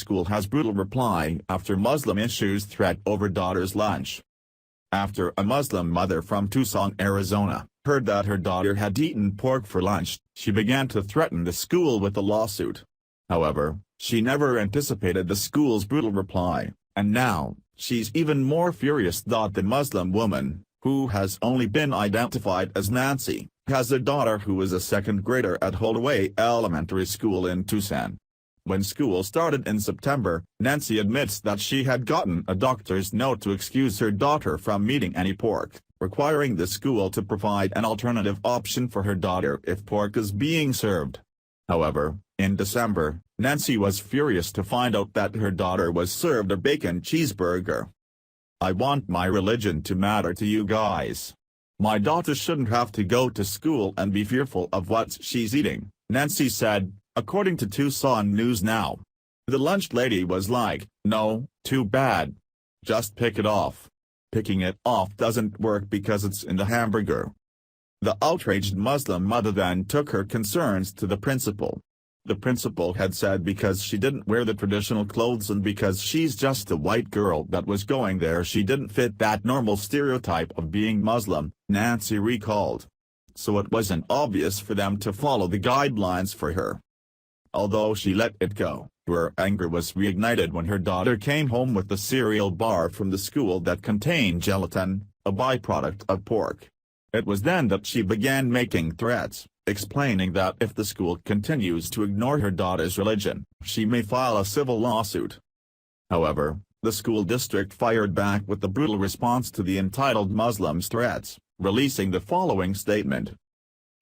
school has brutal reply after Muslim issues threat over daughter's lunch. After a Muslim mother from Tucson, Arizona, heard that her daughter had eaten pork for lunch, she began to threaten the school with a lawsuit. However, she never anticipated the school's brutal reply, and now, she's even more furious. The Muslim woman, who has only been identified as Nancy, has a daughter who is a second grader at Holaway Elementary School in Tucson. When school started in September, Nancy admits that she had gotten a doctor's note to excuse her daughter from eating any pork, requiring the school to provide an alternative option for her daughter if pork is being served. However, in December, Nancy was furious to find out that her daughter was served a bacon cheeseburger. "I want my religion to matter to you guys. My daughter shouldn't have to go to school and be fearful of what she's eating," Nancy said, according to Tucson News Now. The lunch lady was like, "No, too bad. Just pick it off. Picking it off doesn't work because it's in the hamburger." The outraged Muslim mother then took her concerns to the principal. The principal had said because she didn't wear the traditional clothes and because she's just a white girl that was going there she didn't fit that normal stereotype of being Muslim, Nancy recalled. So it wasn't obvious for them to follow the guidelines for her. Although she let it go, her anger was reignited when her daughter came home with a cereal bar from the school that contained gelatin, a byproduct of pork. It was then that she began making threats, explaining that if the school continues to ignore her daughter's religion, she may file a civil lawsuit. However, the school district fired back with a brutal response to the entitled Muslim's threats, releasing the following statement.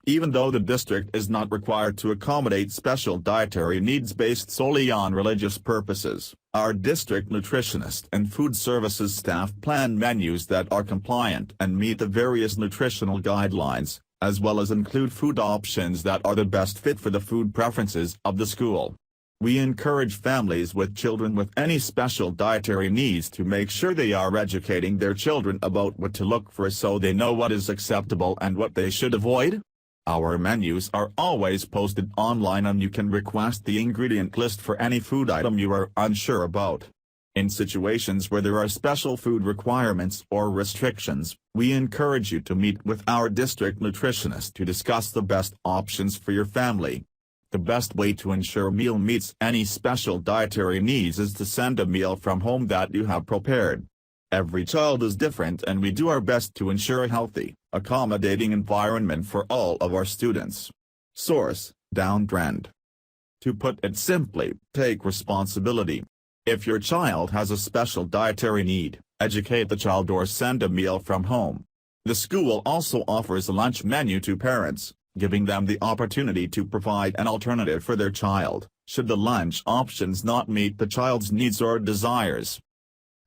Even though the district is not required to accommodate special dietary needs based solely on religious purposes, our district nutritionist and food services staff plan menus that are compliant and meet the various nutritional guidelines, as well as include food options that are the best fit for the food preferences of the school. We encourage families with children with any special dietary needs to make sure they are educating their children about what to look for so they know what is acceptable and what they should avoid. Our menus are always posted online and you can request the ingredient list for any food item you are unsure about. In situations where there are special food requirements or restrictions, we encourage you to meet with our district nutritionist to discuss the best options for your family. The best way to ensure a meal meets any special dietary needs is to send a meal from home that you have prepared. Every child is different and we do our best to ensure a healthy, accommodating environment for all of our students. Source: Downtrend. To put it simply, take responsibility. If your child has a special dietary need, educate the child or send a meal from home. The school also offers a lunch menu to parents, giving them the opportunity to provide an alternative for their child, should the lunch options not meet the child's needs or desires.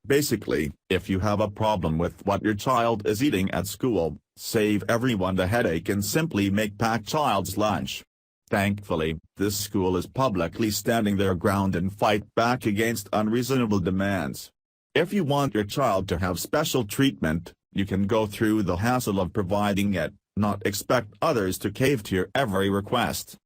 Basically, if you have a problem with what your child is eating at school, save everyone the headache and simply make packed child's lunch. Thankfully, this school is publicly standing their ground and fight back against unreasonable demands. If you want your child to have special treatment, you can go through the hassle of providing it, not expect others to cave to your every request.